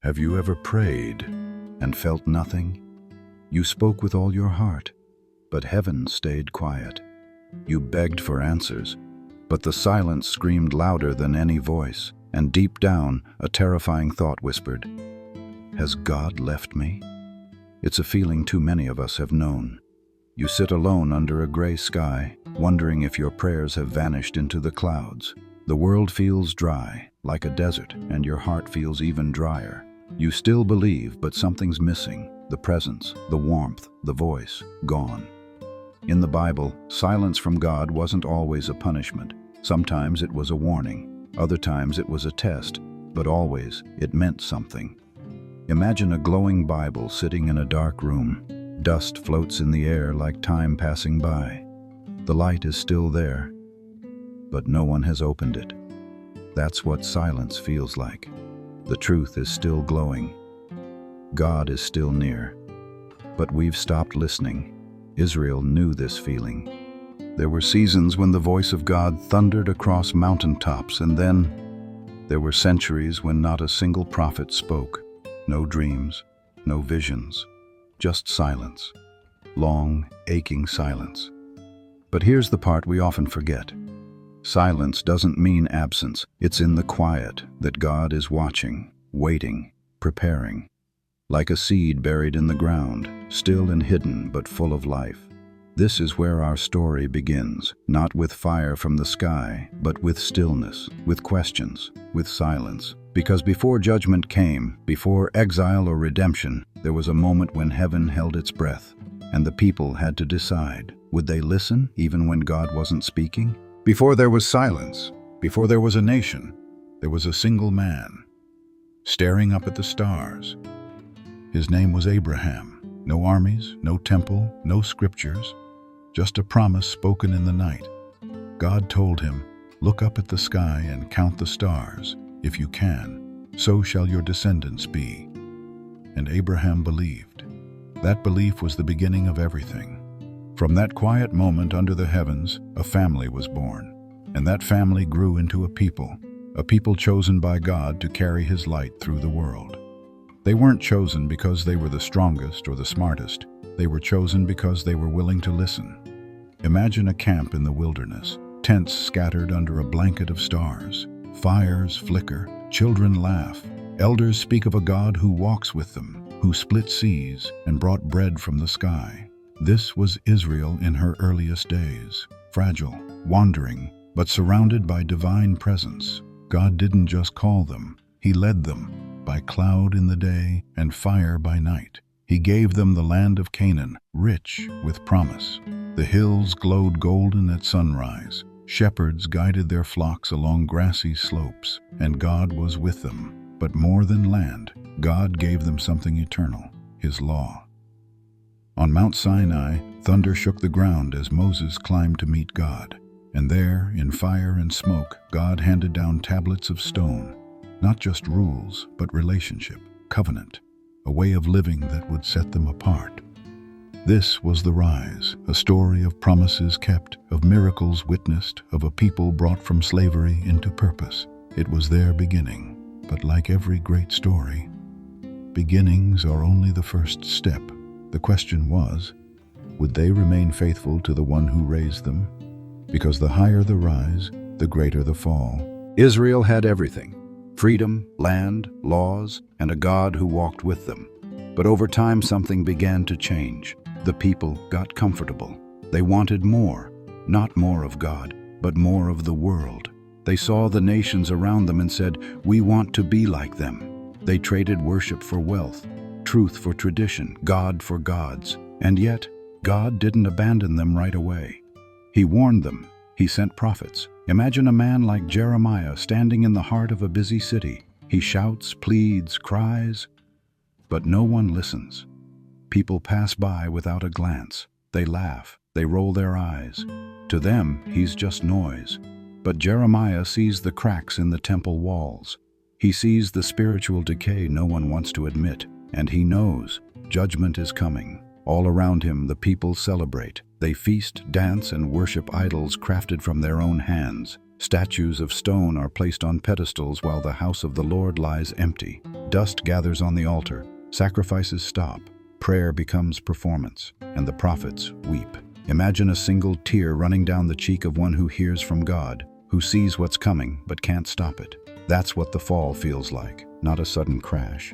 Have you ever prayed and felt nothing? You spoke with all your heart, but heaven stayed quiet. You begged for answers, but the silence screamed louder than any voice, and deep down, a terrifying thought whispered, "Has God left me?" It's a feeling too many of us have known. You sit alone under a gray sky, wondering if your prayers have vanished into the clouds. The world feels dry, like a desert, and your heart feels even drier. You still believe, but something's missing. The presence, the warmth, the voice, gone. In the Bible, silence from God wasn't always a punishment. Sometimes it was a warning. Other times it was a test, but always it meant something. Imagine a glowing Bible sitting in a dark room. Dust floats in the air like time passing by. The light is still there, but no one has opened it. That's what silence feels like. The truth is still glowing. God is still near. But we've stopped listening. Israel knew this feeling. There were seasons when the voice of God thundered across mountaintops, and then there were centuries when not a single prophet spoke. No dreams, no visions, just silence. Long, aching silence. But here's the part we often forget. Silence doesn't mean absence. It's in the quiet that God is watching, waiting, preparing. Like a seed buried in the ground, still and hidden but full of life. This is where our story begins, not with fire from the sky, but with stillness, with questions, with silence. Because before judgment came, before exile or redemption, there was a moment when heaven held its breath, and the people had to decide, would they listen even when God wasn't speaking? Before there was silence, before there was a nation, there was a single man, staring up at the stars. His name was Abraham. No armies, no temple, no scriptures, just a promise spoken in the night. God told him, "Look up at the sky and count the stars. If you can, so shall your descendants be." And Abraham believed. That belief was the beginning of everything. From that quiet moment under the heavens, a family was born. And that family grew into a people chosen by God to carry His light through the world. They weren't chosen because they were the strongest or the smartest. They were chosen because they were willing to listen. Imagine a camp in the wilderness, tents scattered under a blanket of stars. Fires flicker, children laugh. Elders speak of a God who walks with them, who split seas and brought bread from the sky. This was Israel in her earliest days, fragile, wandering, but surrounded by divine presence. God didn't just call them, He led them, by cloud in the day and fire by night. He gave them the land of Canaan, rich with promise. The hills glowed golden at sunrise. Shepherds guided their flocks along grassy slopes, and God was with them. But more than land, God gave them something eternal, His law. On Mount Sinai, thunder shook the ground as Moses climbed to meet God. And there, in fire and smoke, God handed down tablets of stone. Not just rules, but relationship, covenant, a way of living that would set them apart. This was the rise, a story of promises kept, of miracles witnessed, of a people brought from slavery into purpose. It was their beginning, but like every great story, beginnings are only the first step. The question was, would they remain faithful to the one who raised them? Because the higher the rise, the greater the fall. Israel had everything: freedom, land, laws, and a God who walked with them. But over time something began to change. The people got comfortable. They wanted more, not more of God, but more of the world. They saw the nations around them and said, "We want to be like them." They traded worship for wealth, truth for tradition, God for gods. And yet, God didn't abandon them right away. He warned them. He sent prophets. Imagine a man like Jeremiah standing in the heart of a busy city. He shouts, pleads, cries, but no one listens. People pass by without a glance. They laugh. They roll their eyes. To them, he's just noise. But Jeremiah sees the cracks in the temple walls. He sees the spiritual decay no one wants to admit. And he knows judgment is coming. All around him, the people celebrate. They feast, dance, and worship idols crafted from their own hands. Statues of stone are placed on pedestals while the house of the Lord lies empty. Dust gathers on the altar, sacrifices stop, prayer becomes performance, and the prophets weep. Imagine a single tear running down the cheek of one who hears from God, who sees what's coming but can't stop it. That's what the fall feels like, not a sudden crash,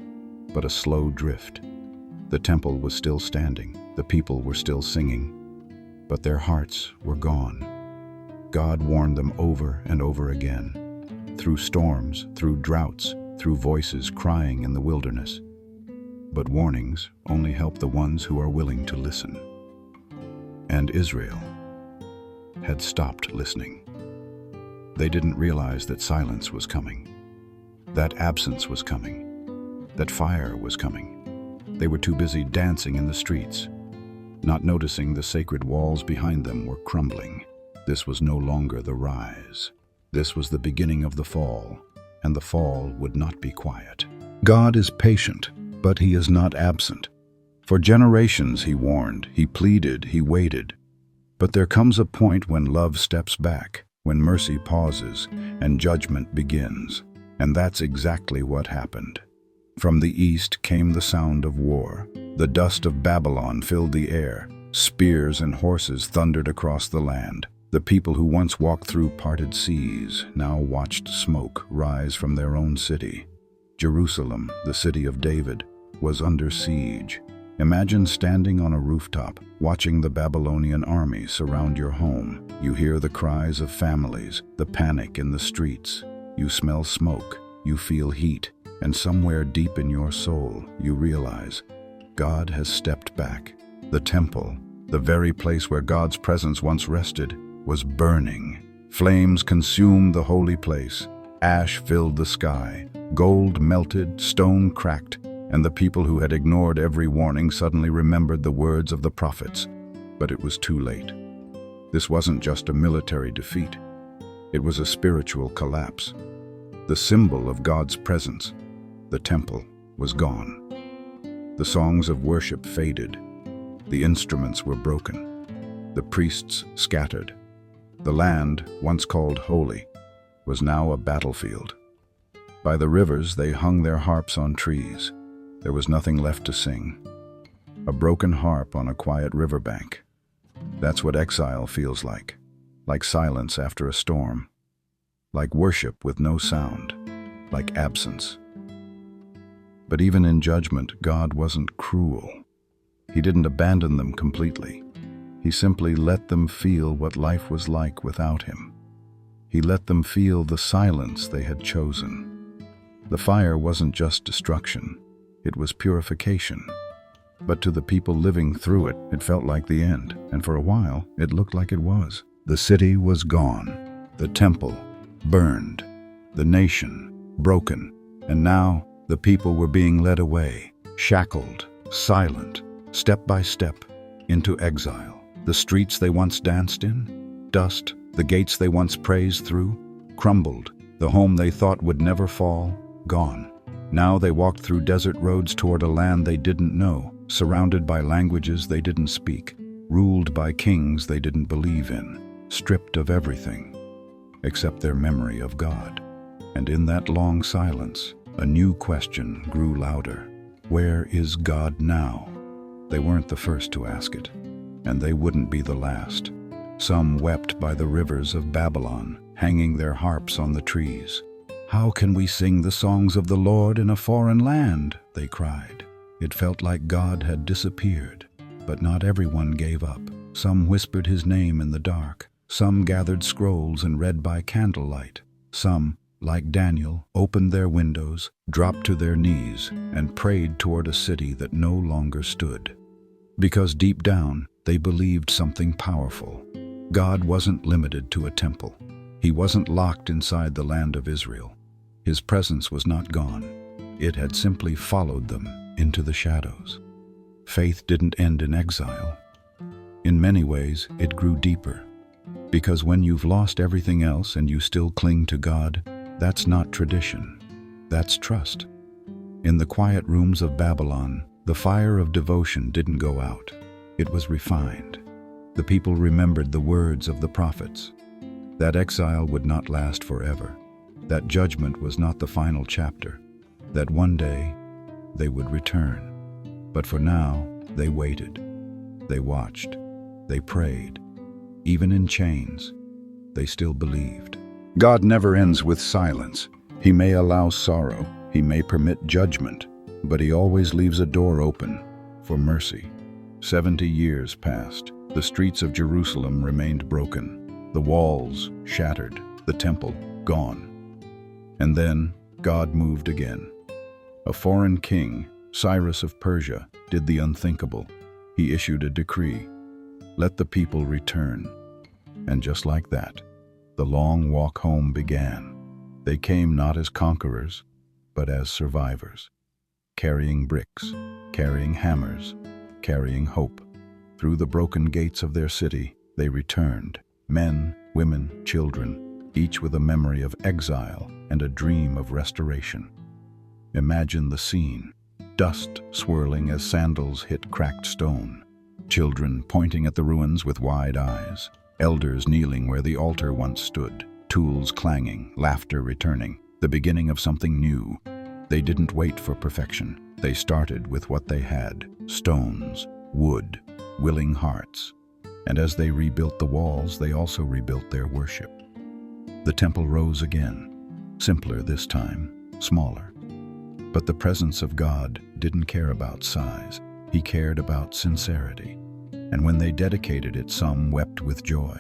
but a slow drift. The temple was still standing, the people were still singing, but their hearts were gone. God warned them over and over again, through storms, through droughts, through voices crying in the wilderness. But warnings only help the ones who are willing to listen. And Israel had stopped listening. They didn't realize that silence was coming, that absence was coming, that fire was coming. They were too busy dancing in the streets, not noticing the sacred walls behind them were crumbling. This was no longer the rise. This was the beginning of the fall, and the fall would not be quiet. God is patient, but he is not absent. For generations he warned, he pleaded, he waited. But there comes a point when love steps back, when mercy pauses, and judgment begins. And that's exactly what happened. From the east came the sound of war. The dust of Babylon filled the air. Spears and horses thundered across the land. The people who once walked through parted seas now watched smoke rise from their own city. Jerusalem, the city of David, was under siege. Imagine standing on a rooftop, watching the Babylonian army surround your home. You hear the cries of families, the panic in the streets. You smell smoke, you feel heat, and somewhere deep in your soul, you realize God has stepped back. The temple, the very place where God's presence once rested, was burning. Flames consumed the holy place. Ash filled the sky. Gold melted, stone cracked, and the people who had ignored every warning suddenly remembered the words of the prophets. But it was too late. This wasn't just a military defeat. It was a spiritual collapse. The symbol of God's presence, the temple, was gone. The songs of worship faded. The instruments were broken. The priests scattered. The land, once called holy, was now a battlefield. By the rivers they hung their harps on trees. There was nothing left to sing. A broken harp on a quiet riverbank. That's what exile feels like silence after a storm, like worship with no sound, like absence. But even in judgment, God wasn't cruel. He didn't abandon them completely. He simply let them feel what life was like without him. He let them feel the silence they had chosen. The fire wasn't just destruction. It was purification. But to the people living through it, it felt like the end, and for a while, it looked like it was. The city was gone, the temple burned, the nation broken, and now the people were being led away, shackled, silent, step by step, into exile. The streets they once danced in, dust, the gates they once praised through, crumbled, the home they thought would never fall, gone. Now they walked through desert roads toward a land they didn't know, surrounded by languages they didn't speak, ruled by kings they didn't believe in, stripped of everything, except their memory of God. And in that long silence, a new question grew louder. Where is God now? They weren't the first to ask it, and they wouldn't be the last. Some wept by the rivers of Babylon, hanging their harps on the trees. "How can we sing the songs of the Lord in a foreign land?" they cried. It felt like God had disappeared, but not everyone gave up. Some whispered his name in the dark. Some gathered scrolls and read by candlelight. Some, like Daniel, opened their windows, dropped to their knees, and prayed toward a city that no longer stood. Because deep down, they believed something powerful. God wasn't limited to a temple. He wasn't locked inside the land of Israel. His presence was not gone. It had simply followed them into the shadows. Faith didn't end in exile. In many ways, it grew deeper. Because when you've lost everything else and you still cling to God, that's not tradition. That's trust. In the quiet rooms of Babylon, the fire of devotion didn't go out. It was refined. The people remembered the words of the prophets. That exile would not last forever. That judgment was not the final chapter. that one day they would return. But for now, they waited. They watched. They prayed. Even in chains, they still believed. God never ends with silence. He may allow sorrow, he may permit judgment, but he always leaves a door open for mercy. 70 years passed. The streets of Jerusalem remained broken, the walls shattered, the temple gone. And then God moved again. A foreign king, Cyrus of Persia, did the unthinkable. He issued a decree: let the people return. And just like that, the long walk home began. They came not as conquerors, but as survivors, carrying bricks, carrying hammers, carrying hope. Through the broken gates of their city, they returned, men, women, children, each with a memory of exile and a dream of restoration. Imagine the scene: dust swirling as sandals hit cracked stone, children pointing at the ruins with wide eyes, elders kneeling where the altar once stood, tools clanging, laughter returning, the beginning of something new. They didn't wait for perfection. They started with what they had: stones, wood, willing hearts. And as they rebuilt the walls, they also rebuilt their worship. The temple rose again, simpler this time, smaller. But the presence of God didn't care about size. He cared about sincerity. And when they dedicated it, some wept with joy,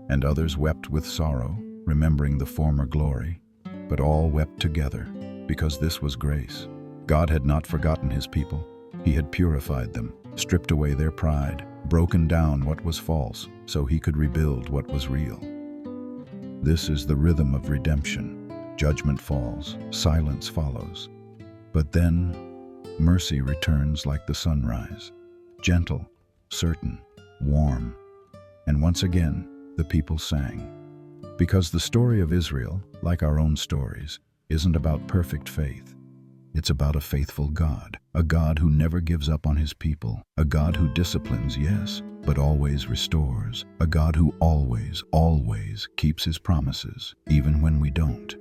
and others wept with sorrow, remembering the former glory. But all wept together, because this was grace. God had not forgotten his people. He had purified them, stripped away their pride, broken down what was false, so he could rebuild what was real. This is the rhythm of redemption. Judgment falls, silence follows. But then, mercy returns like the sunrise, gentle, certain, warm. And once again, the people sang. Because the story of Israel, like our own stories, isn't about perfect faith. It's about a faithful God, a God who never gives up on his people, a God who disciplines, yes, but always restores, a God who always, always keeps his promises, even when we don't.